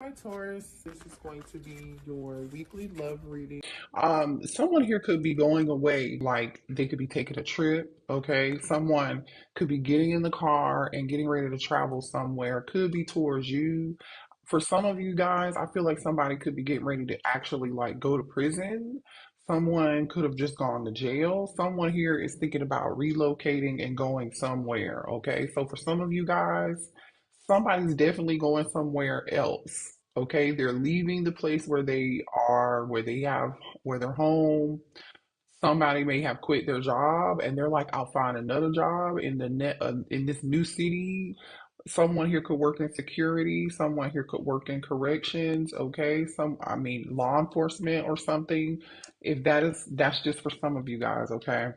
Hi Taurus, this is going to be your weekly love reading. Someone here could be going away, like they could be taking a trip, okay? Someone could be getting in the car and getting ready to travel somewhere, could be towards you. For some of you guys, I feel like somebody could be getting ready to actually like go to prison. Someone could have just gone to jail. Someone here is thinking about relocating and going somewhere, okay? So for some of you guys, somebody's definitely going somewhere else. Okay, they're leaving the place where they are, where they're home. Somebody may have quit their job and they're like, I'll find another job in in this new city. Someone here could work in security. Someone here could work in corrections. Okay, I mean, law enforcement or something. If that's just for some of you guys. Okay,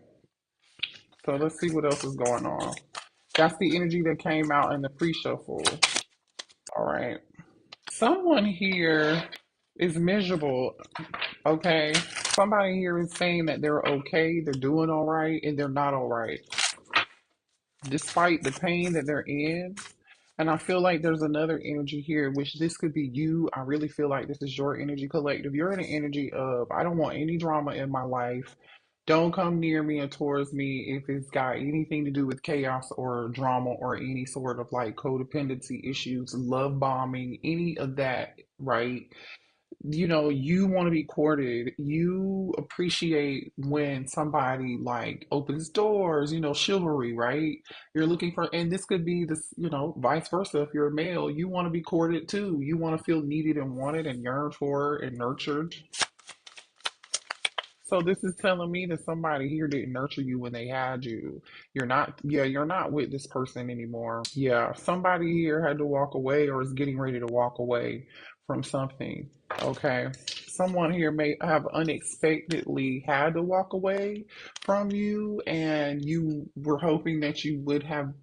so let's see what else is going on. That's the energy that came out in the pre-shuffle. All right. Someone here is miserable, okay? Somebody here is saying that they're okay, they're doing all right, and they're not all right, despite the pain that they're in. And I feel like there's another energy here, which this could be you. I really feel like this is your energy collective. You're in an energy of, I don't want any drama in my life. Don't come near me or towards me if it's got anything to do with chaos or drama or any sort of like codependency issues, love bombing, any of that, right? You want to be courted. You appreciate when somebody like opens doors, chivalry, right? You're looking for, and this could be this, vice versa. If you're a male, you want to be courted too. You want to feel needed and wanted and yearned for and nurtured. So this is telling me that somebody here didn't nurture you when they had you. You're not with this person anymore. Yeah, somebody here had to walk away or is getting ready to walk away from something. Okay. Someone here may have unexpectedly had to walk away from you, and you were hoping that you would have,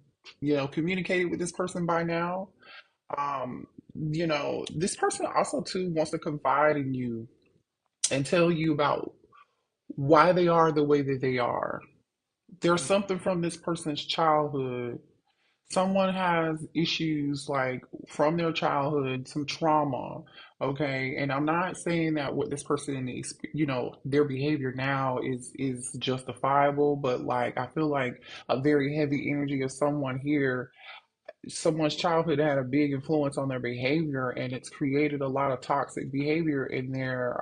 communicated with this person by now. Um, this person also too wants to confide in you and tell you about why they are the way that they are. There's something from this person's childhood. Someone has issues like from their childhood, some trauma, okay? And I'm not saying that what this person is, their behavior now is justifiable, but like I feel like a very heavy energy of someone here, someone's childhood had a big influence on their behavior, and it's created a lot of toxic behavior in their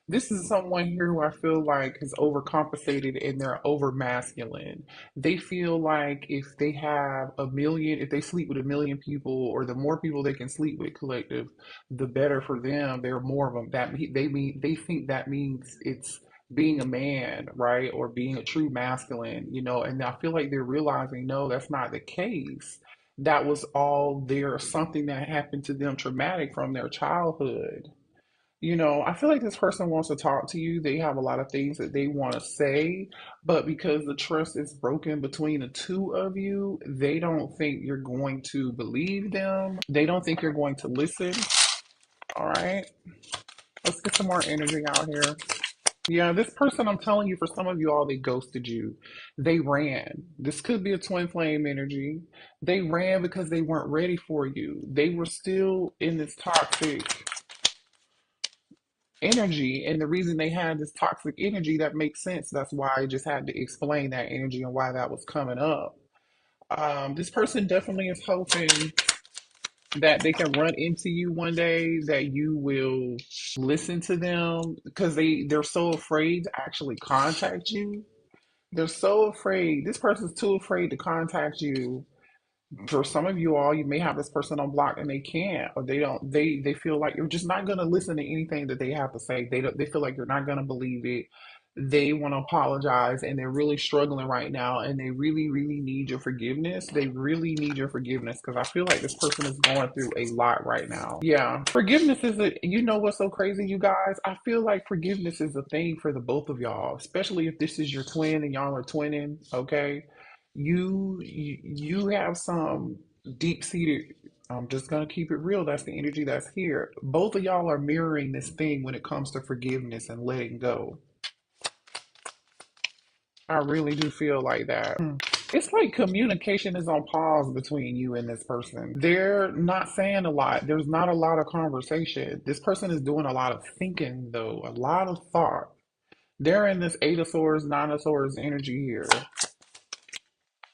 this is someone here who I feel like has overcompensated and they're over masculine. They feel like if they sleep with a million people, or the more people they can sleep with collective, the better for them. There are more of them. They think that means it's being a man, right? Or being a true masculine, and I feel like they're realizing, no, that's not the case. That was all there, something that happened to them traumatic from their childhood. I feel like this person wants to talk to you. They have a lot of things that they want to say, but because the trust is broken between the two of you, they don't think you're going to believe them. They don't think you're going to listen. All right. Let's get some more energy out here. Yeah, this person, I'm telling you, for some of you all, they ghosted you. They ran. This could be a twin flame energy. They ran because they weren't ready for you. They were still in this toxic energy, and the reason they had this toxic energy, that makes sense. That's why I just had to explain that energy and why that was coming up. This person definitely is hoping that they can run into you one day, that you will listen to them, because they're so afraid to actually contact you. They're so afraid. This person's too afraid to contact you. For some of you all, you may have this person on block and they can't, or they don't. They feel like you're just not going to listen to anything that they have to say. They feel like you're not going to believe it. They want to apologize, and they're really struggling right now, and they really really need your forgiveness. They really need your forgiveness, because I feel like this person is going through a lot right now. Yeah, forgiveness is a. You know what's so crazy, you guys? I feel like forgiveness is a thing for the both of y'all, especially if this is your twin and y'all are twinning. Okay, you have some deep seated. I'm just gonna keep it real. That's the energy that's here. Both of y'all are mirroring this thing when it comes to forgiveness and letting go. I really do feel like that. It's like communication is on pause between you and this person. They're not saying a lot. There's not a lot of conversation. This person is doing a lot of thinking, though, a lot of thought. They're in this Eight of Swords, Nine of Swords energy here.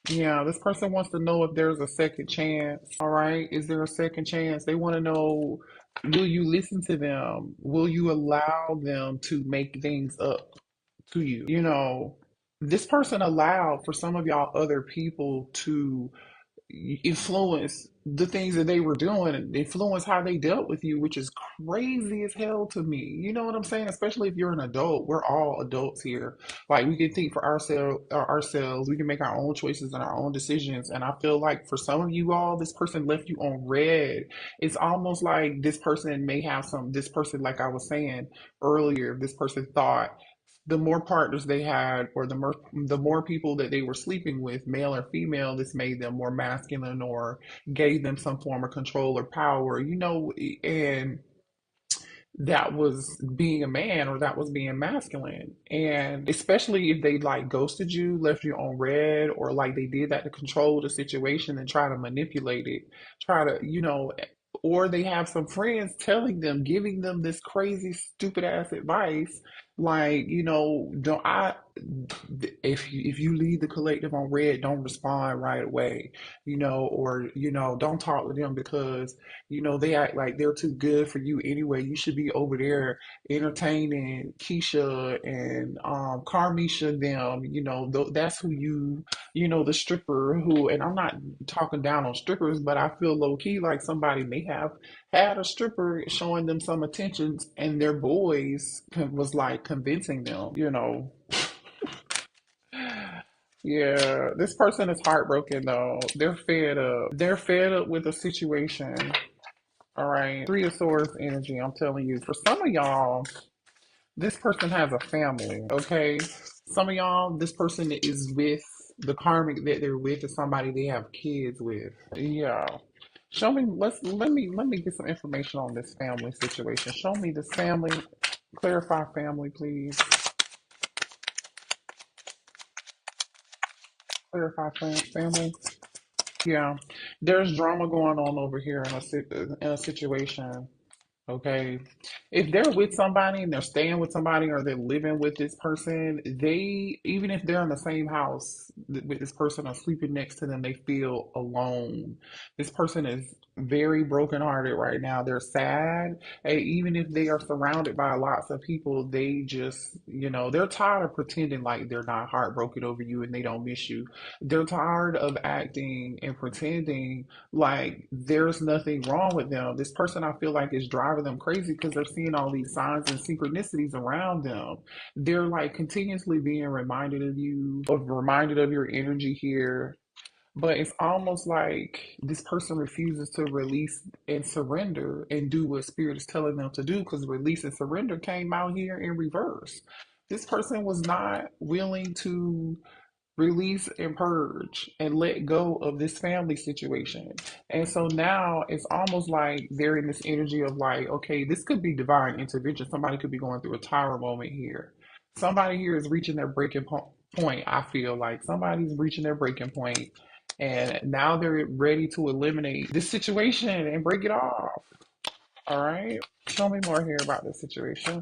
Yeah, this person wants to know if there's a second chance. All right. Is there a second chance? They want to know, will you listen to them? Will you allow them to make things up to you? This person allowed for some of y'all other people to influence the things that they were doing and influence how they dealt with you, which is crazy as hell to me. You know what I'm saying? Especially if you're an adult. We're all adults here. Like we can think for ourselves. We can make our own choices and our own decisions. And I feel like for some of you all, this person left you on red. It's almost like this person may have this person, like I was saying earlier, this person thought the more partners they had, or the more people that they were sleeping with, male or female, this made them more masculine or gave them some form of control or power, and that was being a man or that was being masculine. And especially if they like ghosted you, left you on red, or like they did that to control the situation and try to manipulate it, try to, or they have some friends telling them, giving them this crazy, stupid ass advice. Like, don't I, if you leave the collective on red, don't respond right away, or, don't talk to them because they act like they're too good for you anyway. You should be over there entertaining Keisha and Carmisha them. That's who the stripper who, and I'm not talking down on strippers, but I feel low key like somebody may have had a stripper showing them some attentions and their boys was like convincing them. Yeah, this person is heartbroken though. They're fed up. They're fed up with the situation. All right. Three of Swords energy. I'm telling you, for some of y'all, this person has a family, okay? Some of y'all, this person is with the karmic that they're with is somebody they have kids with. Yeah. Show me, let me get some information on this family situation. Show me this family. Clarify family, please. Clarify family. Yeah. There's drama going on over here in a situation. Okay. If they're with somebody and they're staying with somebody or they're living with this person, even if they're in the same house with this person or sleeping next to them, they feel alone. This person is very brokenhearted right now. They're sad. And even if they are surrounded by lots of people, they just, they're tired of pretending like they're not heartbroken over you and they don't miss you. They're tired of acting and pretending like there's nothing wrong with them. This person I feel like is driving them crazy because they're seeing all these signs and synchronicities around them. They're like continuously being reminded of your energy here. But it's almost like this person refuses to release and surrender and do what spirit is telling them to do, because release and surrender came out here in reverse. This person was not willing to release and purge and let go of this family situation. And so now it's almost like they're in this energy of like, okay, this could be divine intervention. Somebody could be going through a tower moment here. Somebody here is reaching their point. I feel like somebody's reaching their breaking point, and now they're ready to eliminate this situation and break it off. All right. Tell me more here about this situation.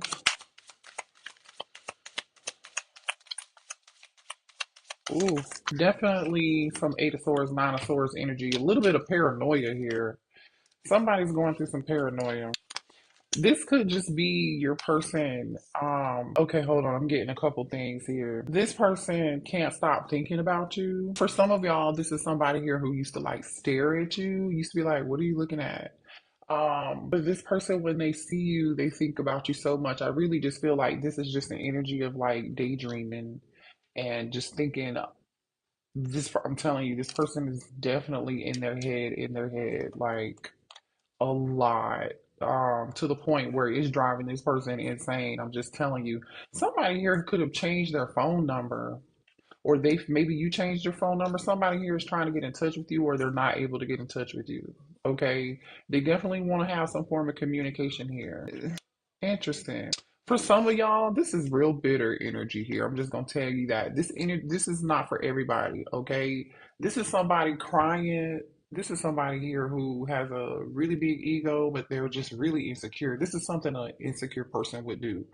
Ooh, definitely some Eight of Swords, Nine of Swords energy. A little bit of paranoia here. Somebody's going through some paranoia. This could just be your person. Okay, hold on. I'm getting a couple things here. This person can't stop thinking about you. For some of y'all, this is somebody here who used to like stare at you, used to be like, what are you looking at? But this person, when they see you, they think about you so much. I really just feel like this is just an energy of like daydreaming and just thinking I'm telling you, this person is definitely in their head, like a lot, to the point where it's driving this person insane. I'm just telling you, somebody here could have changed their phone number, or maybe you changed your phone number. Somebody here is trying to get in touch with you, or they're not able to get in touch with you. Okay, they definitely want to have some form of communication here. Interesting. For some of y'all, this is real bitter energy here. I'm just gonna tell you that this is not for everybody, okay? This is somebody crying. This is somebody here who has a really big ego, but they're just really insecure. This is something an insecure person would do.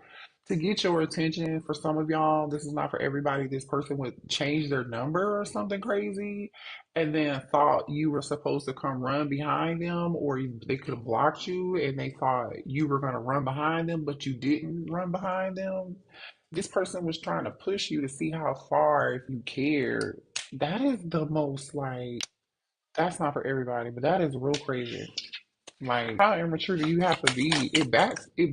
To get your attention, for some of y'all, this is not for everybody. This person would change their number or something crazy, and then thought you were supposed to come run behind them, or they could have blocked you and they thought you were going to run behind them, but you didn't run behind them. This person was trying to push you to see how far, if you cared. That is the most like, that's not for everybody, but that is real crazy. Like, how immature do you have to be? It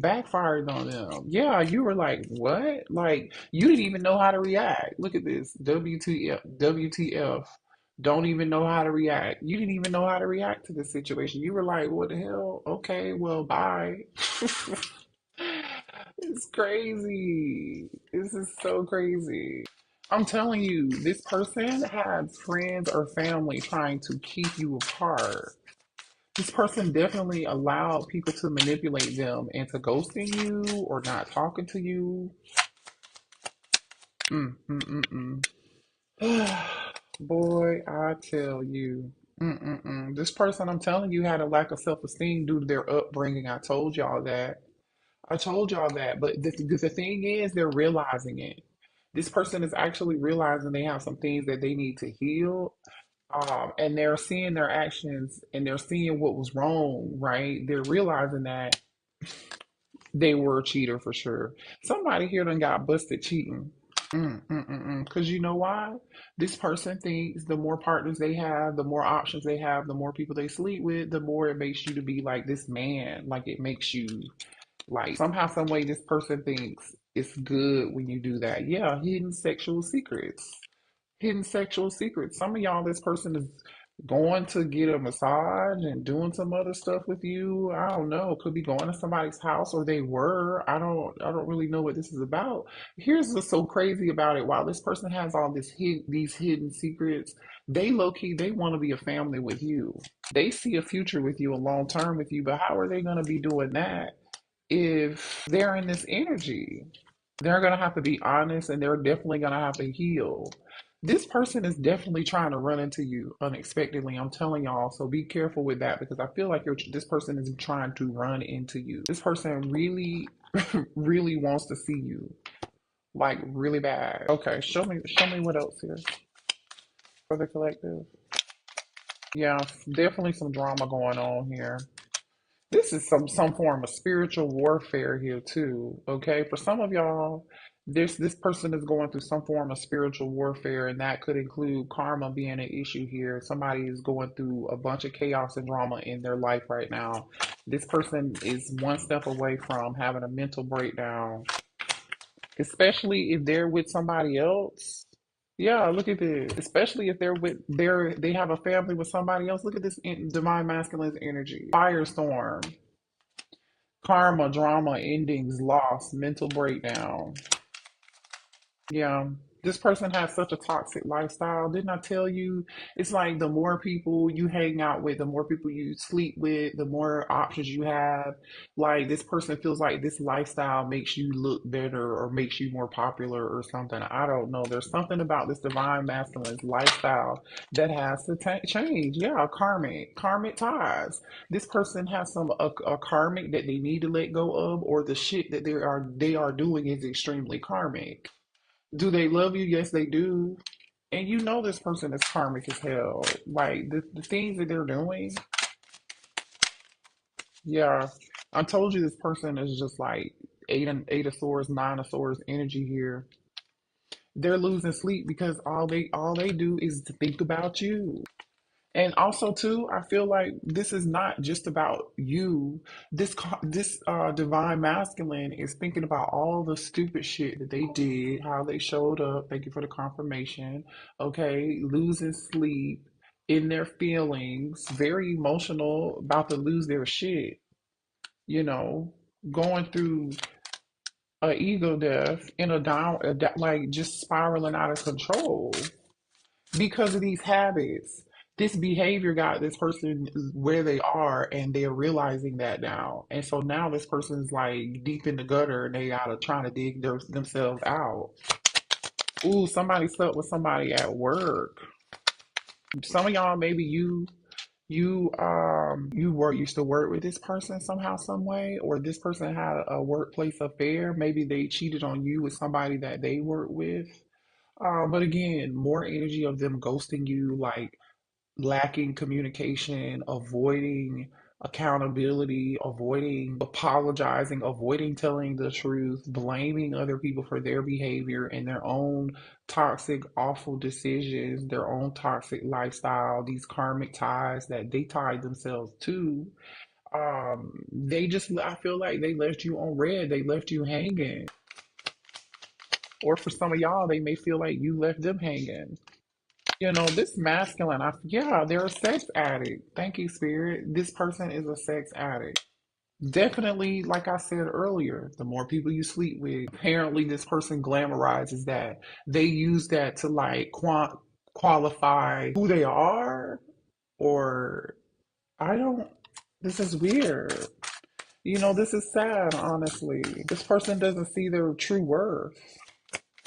backfired on them. Yeah, you were like, what? Like, you didn't even know how to react. Look at this. WTF, WTF. Don't even know how to react. You didn't even know how to react to the situation. You were like, what the hell? Okay, well, bye. It's crazy. This is so crazy. I'm telling you, this person has friends or family trying to keep you apart. This person definitely allowed people to manipulate them into ghosting you or not talking to you. Mm, mm, mm, mm. Boy, I tell you. This person, I'm telling you, had a lack of self-esteem due to their upbringing. I told y'all that. I told y'all that. But the thing is, they're realizing it. This person is actually realizing they have some things that they need to heal, and they're seeing their actions and they're seeing what was wrong, right? They're realizing that they were a cheater for sure. Somebody here done got busted cheating. Because you know why? This person thinks the more partners they have, the more options they have, the more people they sleep with, the more it makes you to be like this man. Like it makes you like somehow, some way, this person thinks it's good when you do that. Yeah, hidden sexual secrets. Hidden sexual secrets. Some of y'all, this person is going to get a massage and doing some other stuff with you. I don't know. Could be going to somebody's house, or they were. I don't really know what this is about. Here's what's so crazy about it. While this person has all these hidden secrets, they low key they want to be a family with you. They see a future with you, a long term with you. But how are they going to be doing that if they're in this energy? They're going to have to be honest, and they're definitely going to have to heal. This person is definitely trying to run into you unexpectedly. I'm telling y'all, so be careful with that because I feel like this person is trying to run into you. This person really, really wants to see you, like really bad. Okay, show me what else here for the collective. Yeah, definitely some drama going on here. This is some form of spiritual warfare here too. Okay, for some of y'all, this person is going through some form of spiritual warfare, and that could include karma being an issue here. Somebody is going through a bunch of chaos and drama in their life right now. This person is one step away from having a mental breakdown, especially if they're with somebody else. Yeah, look at this. Especially if they have a family with somebody else. Look at this divine masculine energy. Firestorm. Karma, drama, endings, loss, mental breakdown. Yeah, this person has such a toxic lifestyle. Didn't I tell you? It's like the more people you hang out with, the more people you sleep with, the more options you have. Like this person feels like this lifestyle makes you look better or makes you more popular or something. I don't know. There's something about this divine masculine lifestyle that has to change. Yeah, karmic ties. This person has a karmic that they need to let go of, or the shit that they are doing is extremely karmic. Do they love you? Yes, they do. And you know this person is karmic as hell. Like the things that they're doing, yeah. I told you this person is just like eight of swords, nine of swords energy here. They're losing sleep because all they do is to think about you. And also too, I feel like this is not just about you. This divine masculine is thinking about all the stupid shit that they did, how they showed up. Thank you for the confirmation. Okay, losing sleep, in their feelings, very emotional, about to lose their shit. You know, going through a ego death in like just spiraling out of control because of these habits. this behavior got this person where they are, and they're realizing that now. And so now this person's like deep in the gutter, and they gotta trying to dig themselves out. Ooh, somebody slept with somebody at work. Some of y'all, maybe you work used to work with this person somehow, some way, or this person had a workplace affair. Maybe they cheated on you with somebody that they work with. But again, more energy of them ghosting you, like lacking communication, avoiding accountability, avoiding apologizing, avoiding telling the truth, blaming other people for their behavior and their own toxic, awful decisions, their own toxic lifestyle, these karmic ties that they tied themselves to. They just, I feel like they left you on red, they left you hanging. Or for some of y'all, they may feel like you left them hanging. This masculine, yeah, they're a sex addict. Thank you, Spirit. This person is a sex addict. Definitely, like I said earlier, the more people you sleep with, apparently this person glamorizes that. They use that to like qualify who they are, or I don't, this is weird. This is sad, honestly. This person doesn't see their true worth.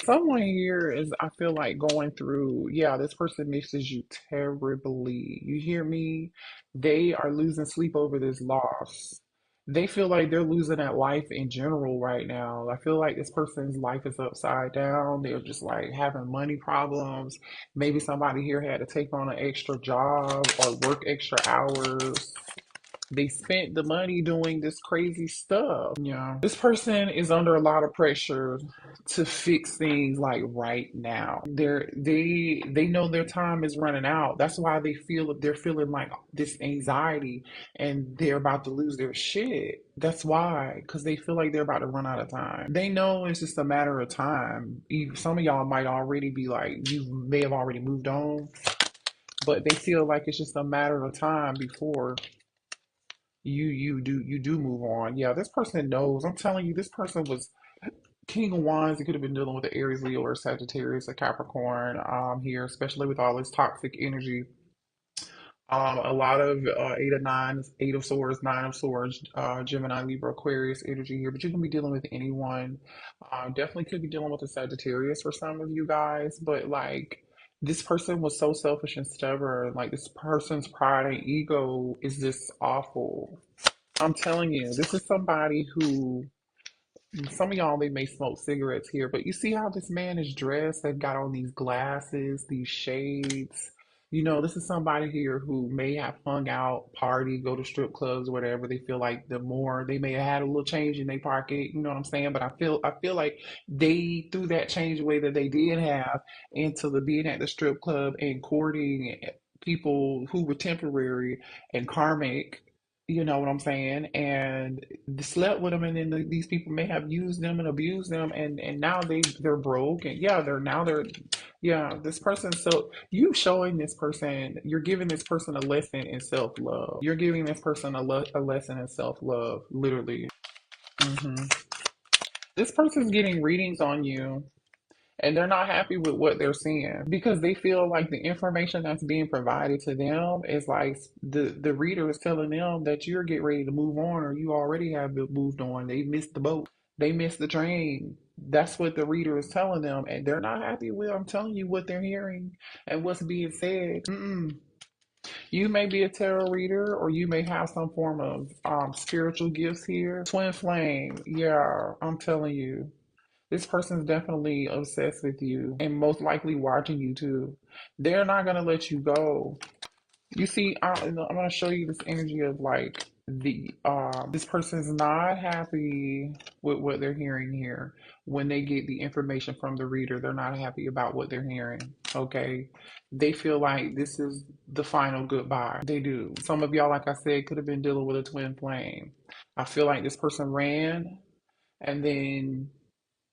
Someone here is, I feel like, going through, yeah, this person misses you terribly. You hear me? They are losing sleep over this loss. They feel like they're losing at life in general right now. I feel like this person's life is upside down. They're just like having money problems. Maybe somebody here had to take on an extra job or work extra hours. They spent the money doing this crazy stuff. Yeah. This person is under a lot of pressure to fix things like right now. They know their time is running out. That's why they're feeling like this anxiety and they're about to lose their shit. That's why, because they feel like they're about to run out of time. They know it's just a matter of time. Some of y'all might already be like, you may have already moved on, but they feel like it's just a matter of time before you do move on. Yeah, this person knows. I'm telling you, this person was King of Wands. It could have been dealing with the Aries, Leo, or Sagittarius, or Capricorn. Here, especially with all this toxic energy. A lot of eight of nine, eight of swords, nine of swords, Gemini, Libra, Aquarius energy here. But you can be dealing with anyone. Definitely could be dealing with a Sagittarius for some of you guys. But like, this person was so selfish and stubborn. Like, this person's pride and ego is just awful. I'm telling you, this is somebody who, some of y'all, they may smoke cigarettes here, but you see how this man is dressed? They've got on these glasses, these shades. This is somebody here who may have hung out, party, go to strip clubs, whatever. They feel like the more they may have had a little change in their pocket, you know what I'm saying? But I feel like they threw that change away that they did have into the being at the strip club and courting people who were temporary and karmic. You know what I'm saying? And slept with them, and then these people may have used them and abused them, and now they're broke, and yeah, yeah, this person. So you showing this person, you're giving this person a lesson in self love. You're giving this person a lesson in self love, literally. hmm This person's getting readings on you, and they're not happy with what they're seeing because they feel like the information that's being provided to them is like the reader is telling them that you're getting ready to move on, or you already have moved on. They missed the boat, they missed the train. That's what the reader is telling them, and they're not happy with, I'm telling you, what they're hearing and what's being said. You may be a tarot reader, or you may have some form of spiritual gifts here. Twin flame, yeah, I'm telling you. This person's definitely obsessed with you and most likely watching you too. They're not going to let you go. You see, I'm going to show you this energy of like this person's not happy with what they're hearing here. When they get the information from the reader, they're not happy about what they're hearing. Okay. They feel like this is the final goodbye. They do. Some of y'all, like I said, could have been dealing with a twin flame. I feel like this person ran, and then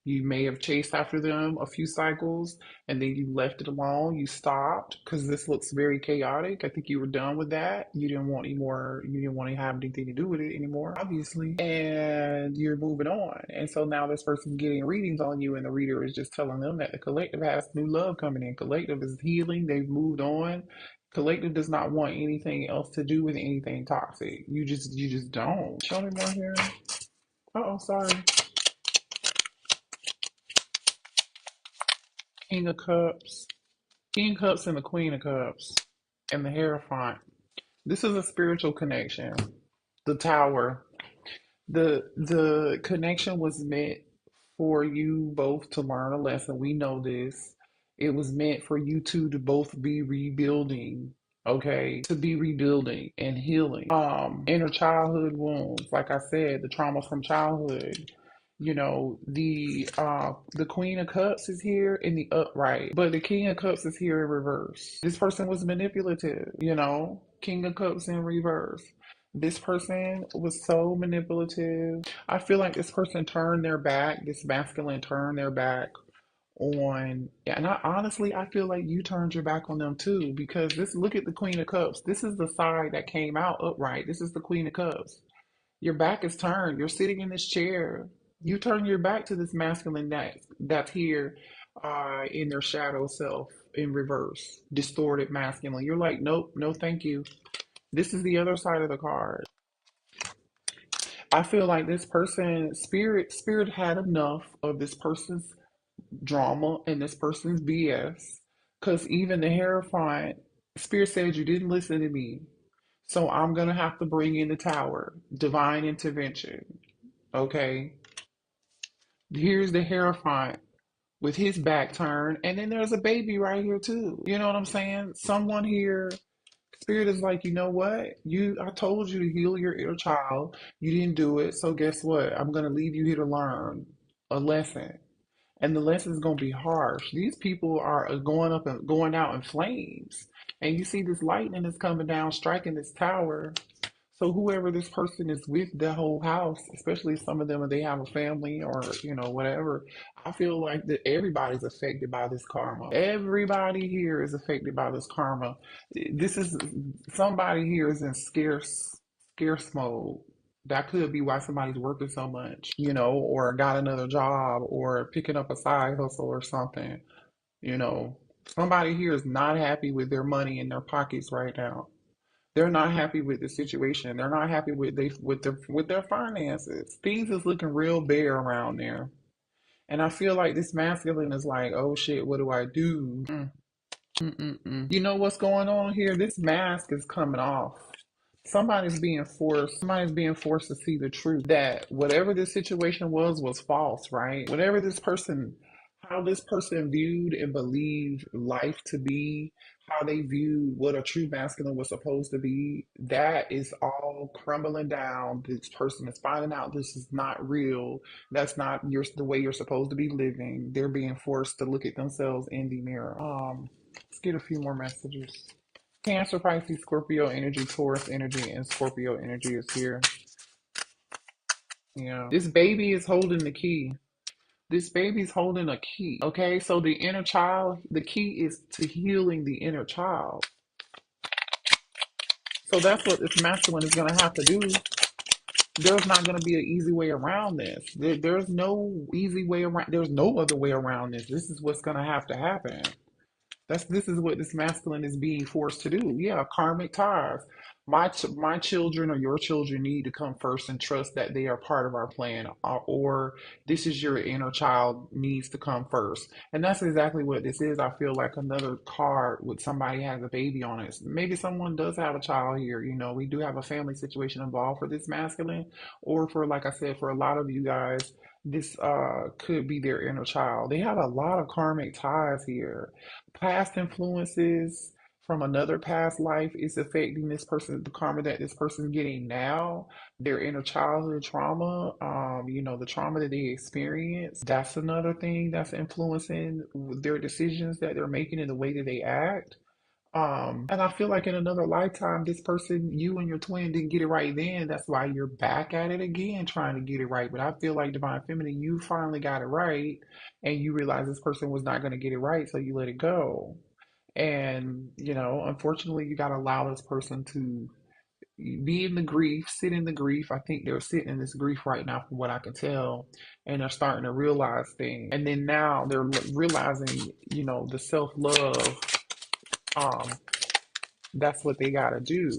you may have chased after them a few cycles, and then you left it alone. You stopped because this looks very chaotic. I think you were done with that. You didn't want any more, you didn't want to have anything to do with it anymore, obviously. And you're moving on. And so now this person's getting readings on you, and the reader is just telling them that the collective has new love coming in. Collective is healing. They've moved on. Collective does not want anything else to do with anything toxic. You just don't. Show me more here. Oh, sorry. King of Cups. King of Cups and the Queen of Cups. And the Hierophant. This is a spiritual connection. The Tower. The connection was meant for you both to learn a lesson. We know this. It was meant for you two to both be rebuilding, okay? To be rebuilding and healing. Inner childhood wounds, like I said, the trauma from childhood. The Queen of Cups is here in the upright, but the King of Cups is here in reverse. This person was manipulative. King of Cups in reverse. This person was so manipulative. I feel like this person turned their back, this masculine turned their back on, yeah, and honestly, I feel like you turned your back on them too, because look at the Queen of Cups. This is the side that came out upright. This is the Queen of Cups. Your back is turned. You're sitting in this chair. You turn your back to this masculine that's here in their shadow self in reverse, distorted masculine. You're like, nope, no, thank you. This is the other side of the card. I feel like this person, spirit had enough of this person's drama and this person's BS. Because even the Hierophant, spirit said you didn't listen to me. So I'm gonna have to bring in the Tower, divine intervention. Okay. Here's the Hierophant with his back turned, and then there's a baby right here too. You know what I'm saying? Someone here, Spirit is like, you know what? I told you to heal your inner child. You didn't do it. So guess what? I'm gonna leave you here to learn a lesson. And the lesson is gonna be harsh. These people are going up and going out in flames. And you see this lightning is coming down, striking this tower. So whoever this person is with, the whole house, especially some of them, if they have a family or whatever, I feel like that everybody's affected by this karma. Everybody here is affected by this karma. This is somebody here is in scarce mode. That could be why somebody's working so much, or got another job or picking up a side hustle or something. You know, somebody here is not happy with their money in their pockets right now. They're not happy with the situation. They're not happy with their finances. Things is looking real bare around there. And I feel like this masculine is like, oh shit, what do I do? Mm-mm-mm. You know what's going on here? This mask is coming off. Somebody's being forced to see the truth that whatever this situation was false, right? How this person viewed and believed life to be, how they viewed what a true masculine was supposed to be, that is all crumbling down. This person is finding out this is not real. That's not the way you're supposed to be living. They're being forced to look at themselves in the mirror. Let's get a few more messages. Cancer, Pisces, Scorpio energy, Taurus energy, and Scorpio energy is here. Yeah. This baby is holding the key. This baby's holding a key. Okay, so the inner child, the key is to healing the inner child. So that's what this masculine is going to have to do. There's not going to be an easy way around this. There's no easy way around. There's no other way around this. This is what's going to have to happen. This is what this masculine is being forced to do. Yeah, karmic ties. My children or your children need to come first and trust that they are part of our plan, or this is your inner child needs to come first, and that's exactly what this is. I feel like another card with somebody has a baby on it. Maybe someone does have a child here. We do have a family situation involved for this masculine, or for, like I said, for a lot of you guys, this could be their inner child. They have a lot of karmic ties here. Past influences from another past life is affecting this person, the karma that this person's getting now, their inner childhood trauma, the trauma that they experienced. That's another thing that's influencing their decisions that they're making and the way that they act. And I feel like in another lifetime, this person, you and your twin didn't get it right then. That's why you're back at it again, trying to get it right. But I feel like Divine Feminine, you finally got it right, and you realize this person was not going to get it right, so you let it go. And, unfortunately, you got to allow this person to be in the grief, sit in the grief. I think they're sitting in this grief right now, from what I can tell, and they're starting to realize things. And then now they're realizing, the self love. Um, That's what they got to do.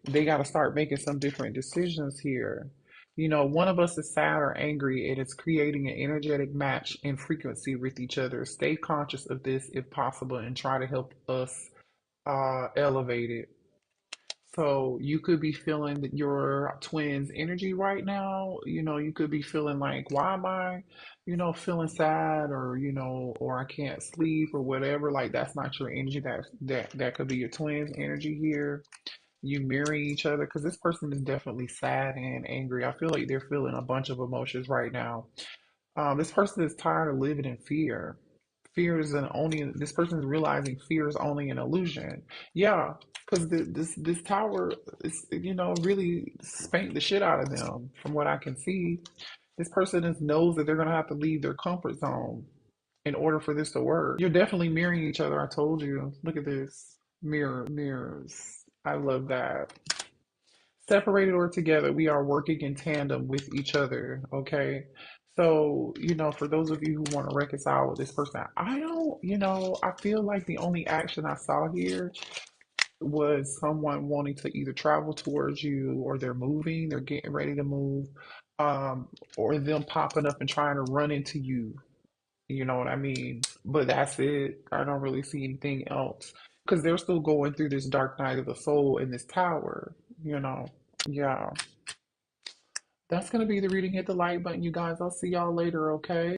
They got to start making some different decisions here. One of us is sad or angry, and it's creating an energetic match in frequency with each other. Stay conscious of this if possible and try to help us elevate it. So you could be feeling that your twin's energy right now. You could be feeling like, why am I, feeling sad, or I can't sleep or whatever. Like that's not your energy. That could be your twin's energy here. You mirroring each other because this person is definitely sad and angry. I feel like they're feeling a bunch of emotions right now. This person is tired of living in fear. Fear is an only. This person is realizing fear is only an illusion. Yeah, because this tower is really spanked the shit out of them. From what I can see, this person knows that they're gonna have to leave their comfort zone in order for this to work. You're definitely mirroring each other. I told you. Look at this. Mirrors. I love that. Separated or together, we are working in tandem with each other. Okay. So, for those of you who want to reconcile with this person, I don't, I feel like the only action I saw here was someone wanting to either travel towards you, or they're moving, they're getting ready to move, or them popping up and trying to run into you. You know what I mean? But that's it. I don't really see anything else because they're still going through this dark night of the soul in this tower, you know. Yeah. That's going to be the reading. Hit the like button, you guys. I'll see y'all later, okay?